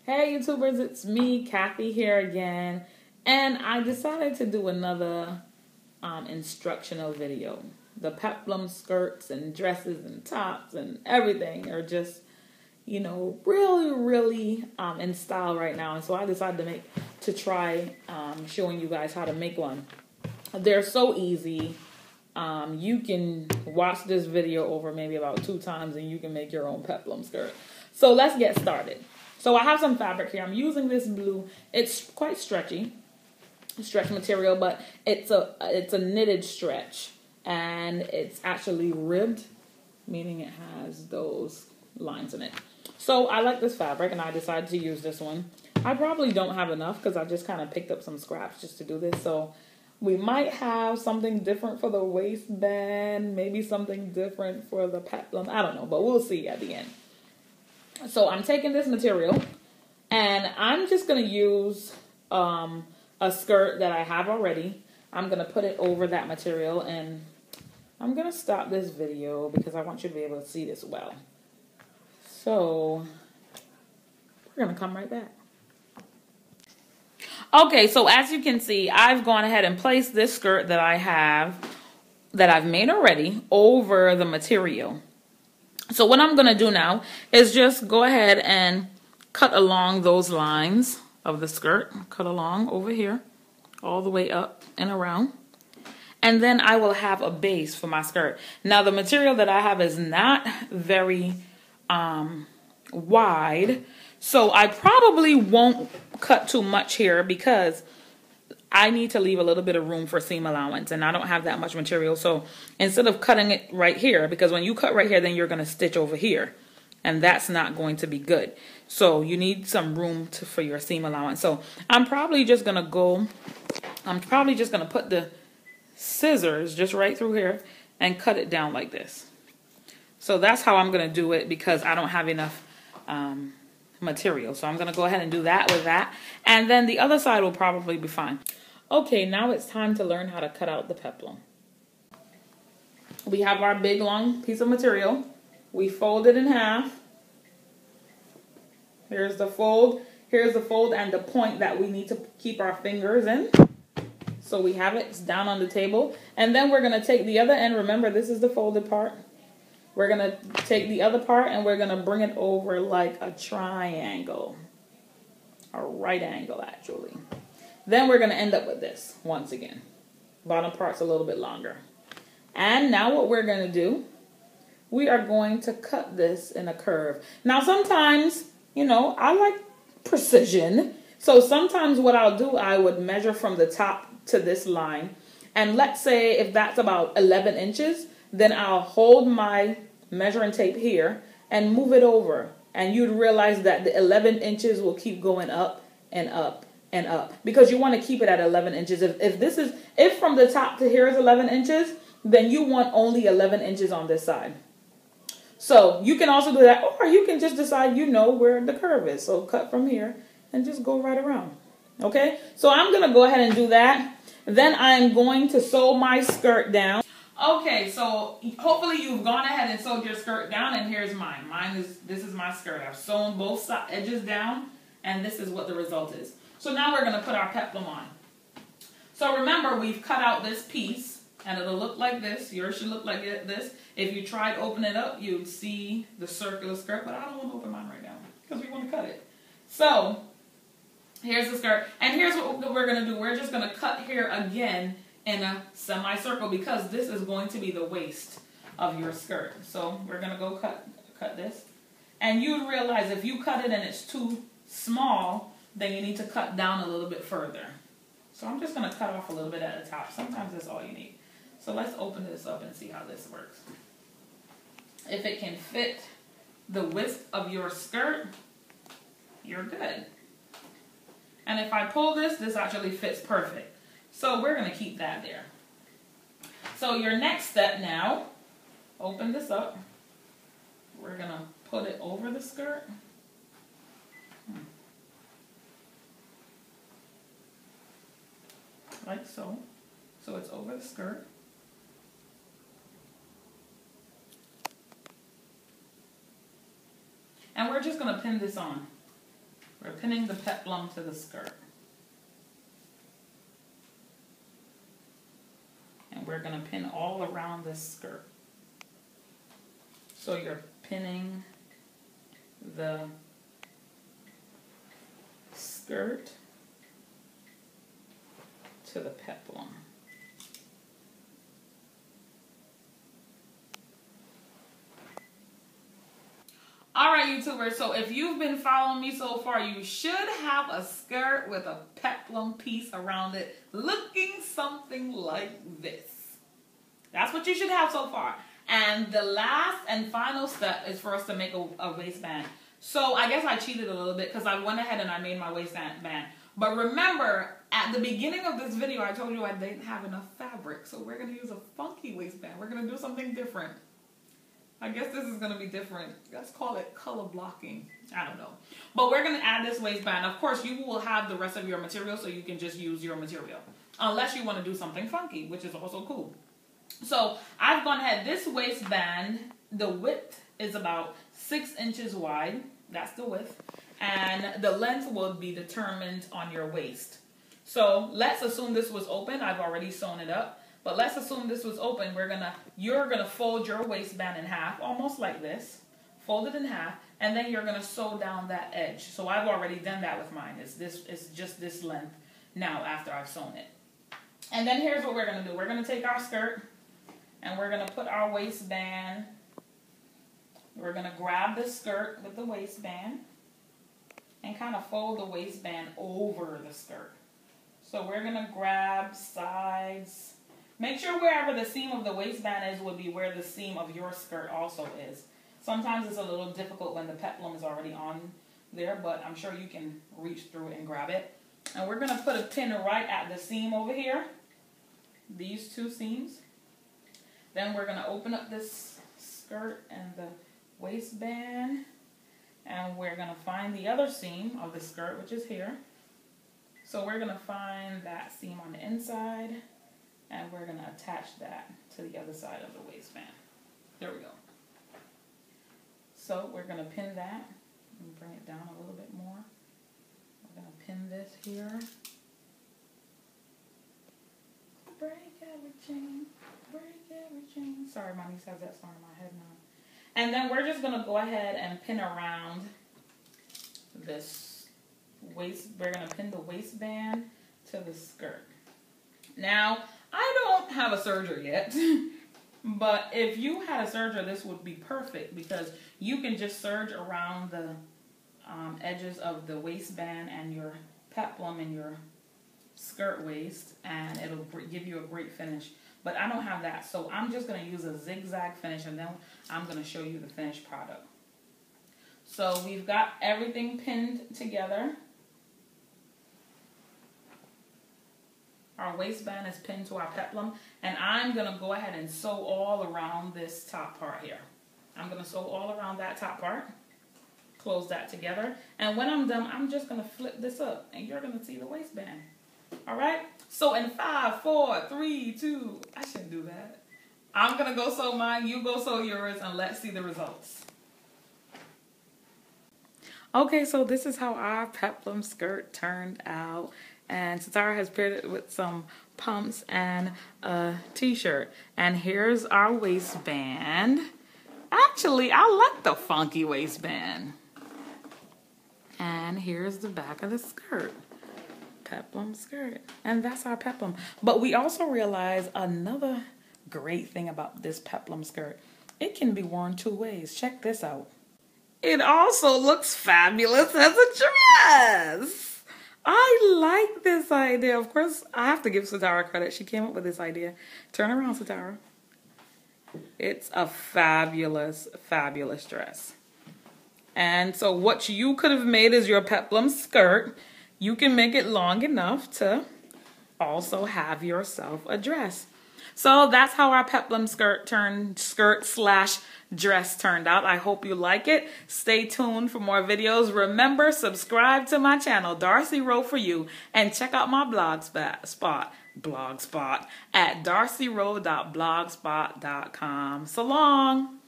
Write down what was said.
Hey YouTubers, it's me, Kathy here again, and I decided to do another instructional video. The Peplum skirts and dresses and tops and everything are just, really in style right now, and so I decided to try showing you guys how to make one. They're so easy. You can watch this video over maybe about 2 times and you can make your own Peplum skirt. So let's get started. So I have some fabric here. I'm using this blue. It's quite stretchy, stretch material, but it's a knitted stretch, and it's actually ribbed, meaning it has those lines in it. So I like this fabric, and I decided to use this one. I probably don't have enough because I just kind of picked up some scraps just to do this. So we might have something different for the waistband, maybe something different for the peplum. I don't know, but we'll see at the end. So I'm taking this material, and I'm just going to use a skirt that I have already. I'm going to put it over that material, and I'm going to stop this video because I want you to be able to see this well. So we're going to come right back. Okay, so as you can see, I've gone ahead and placed this skirt that I've made already over the material. So what I'm going to do now is just go ahead and cut along those lines of the skirt. Cut along over here, all the way up and around. And then I will have a base for my skirt. Now the material that I have is not very wide, so I probably won't cut too much here because I need to leave a little bit of room for seam allowance, and I don't have that much material. So instead of cutting it right here, because when you cut right here, then you're going to stitch over here, and that's not going to be good. So you need some room for your seam allowance. So I'm probably just going to put the scissors just right through here and cut it down like this. So that's how I'm going to do it because I don't have enough material. So I'm going to go ahead and do that with that. And then the other side will probably be fine. Okay, now it's time to learn how to cut out the peplum. We have our big long piece of material. We fold it in half. Here's the fold. Here's the fold and the point that we need to keep our fingers in. So we have it down on the table. And then we're going to take the other end. Remember, this is the folded part. We're going to take the other part and we're going to bring it over like a triangle. A right angle, actually. Then we're going to end up with this once again. Bottom part's a little bit longer. And now what we're going to do, we are going to cut this in a curve. Now sometimes, I like precision. So sometimes what I'll do, I would measure from the top to this line. And let's say if that's about 11 inches, then I'll hold my measuring tape here and move it over. And you'd realize that the 11 inches will keep going up and up and up because you want to keep it at 11 inches. If from the top to here is 11 inches, then you want only 11 inches on this side. So you can also do that, or you can just decide where the curve is. So cut from here and just go right around. Okay, so I'm going to go ahead and do that. Then I'm going to sew my skirt down. Okay, so hopefully you've gone ahead and sewed your skirt down, and here's mine. This is my skirt. I've sewn both edges down, and this is what the result is. So now we're going to put our peplum on. So remember, we've cut out this piece, and it'll look like this. Yours should look like this. If you tried to open it up, you'd see the circular skirt, but I don't want to open mine right now because we want to cut it. So here's the skirt, and here's what we're going to do. We're just going to cut here again in a semicircle because this is going to be the waist of your skirt. So we're going to go cut this. And you'd realize if you cut it and it's too small, then you need to cut down a little bit further. So I'm just going to cut off a little bit at the top. Sometimes that's all you need. So let's open this up and see how this works. If it can fit the width of your skirt, you're good. And if I pull this actually fits perfect. So we're going to keep that there. So your next step now, open this up. We're going to put it over the skirt. Like so. So it's over the skirt. And we're just going to pin this on. We're pinning the peplum to the skirt. And we're going to pin all around this skirt. So you're pinning the skirt to the peplum. Alright, YouTubers, so if you've been following me so far, you should have a skirt with a peplum piece around it looking something like this. That's what you should have so far. And the last and final step is for us to make a waistband. So I guess I cheated a little bit because I went ahead and I made my waistband. But remember, at the beginning of this video, I told you I didn't have enough fabric. So we're going to use a funky waistband. We're going to do something different. I guess this is going to be different. Let's call it color blocking. I don't know. But we're going to add this waistband. Of course, you will have the rest of your material, so you can just use your material. Unless you want to do something funky, which is also cool. So I've gone ahead. This waistband, the width is about 6 inches wide. That's the width. And the length will be determined on your waist. So let's assume this was open. I've already sewn it up. But let's assume this was open. You're gonna fold your waistband in half, almost like this. Fold it in half, and then you're gonna sew down that edge. So I've already done that with mine. It's just this length now after I've sewn it. And then here's what we're gonna do. We're gonna take our skirt and we're gonna put our waistband. We're gonna grab the skirt with the waistband and kind of fold the waistband over the skirt. So we're gonna grab sides. Make sure wherever the seam of the waistband is would be where the seam of your skirt also is. Sometimes it's a little difficult when the peplum is already on there, but I'm sure you can reach through it and grab it. And we're going to put a pin right at the seam over here. These two seams. Then we're going to open up this skirt and the waistband. And we're going to find the other seam of the skirt, which is here. So we're going to find that seam on the inside. And we're going to attach that to the other side of the waistband. There we go. So we're going to pin that and bring it down a little bit more. We're going to pin this here. Break every chain, break every chain. Sorry, my niece has that song in my head now. And then we're just going to go ahead and pin around this waist. We're going to pin the waistband to the skirt. Now, I don't have a serger yet, but if you had a serger, this would be perfect because you can just serge around the edges of the waistband and your peplum and your skirt waist, and it'll give you a great finish. But I don't have that, so I'm just going to use a zigzag finish, and then I'm going to show you the finished product. So we've got everything pinned together. Our waistband is pinned to our peplum, and I'm going to go ahead and sew all around this top part here. I'm going to sew all around that top part, close that together, and when I'm done, I'm just going to flip this up, and you're going to see the waistband. All right? So in 5, 4, 3, 2, I shouldn't do that. I'm going to go sew mine, you go sew yours, and let's see the results. Okay, so this is how our peplum skirt turned out. And Satara has paired it with some pumps and a t-shirt. And here's our waistband. Actually, I like the funky waistband. And here's the back of the skirt. Peplum skirt. And that's our peplum. But we also realize another great thing about this peplum skirt. It can be worn 2 ways. Check this out. It also looks fabulous as a dress. I like this idea. Of course, I have to give Satara credit. She came up with this idea. Turn around, Satara. It's a fabulous, fabulous dress. And so what you could have made is your peplum skirt. You can make it long enough to also have yourself a dress. So that's how our peplum skirt/dress turned out. I hope you like it. Stay tuned for more videos. Remember, subscribe to my channel, Darcy Rowe for You, and check out my blogspot at darcyrowe.blogspot.com. So long.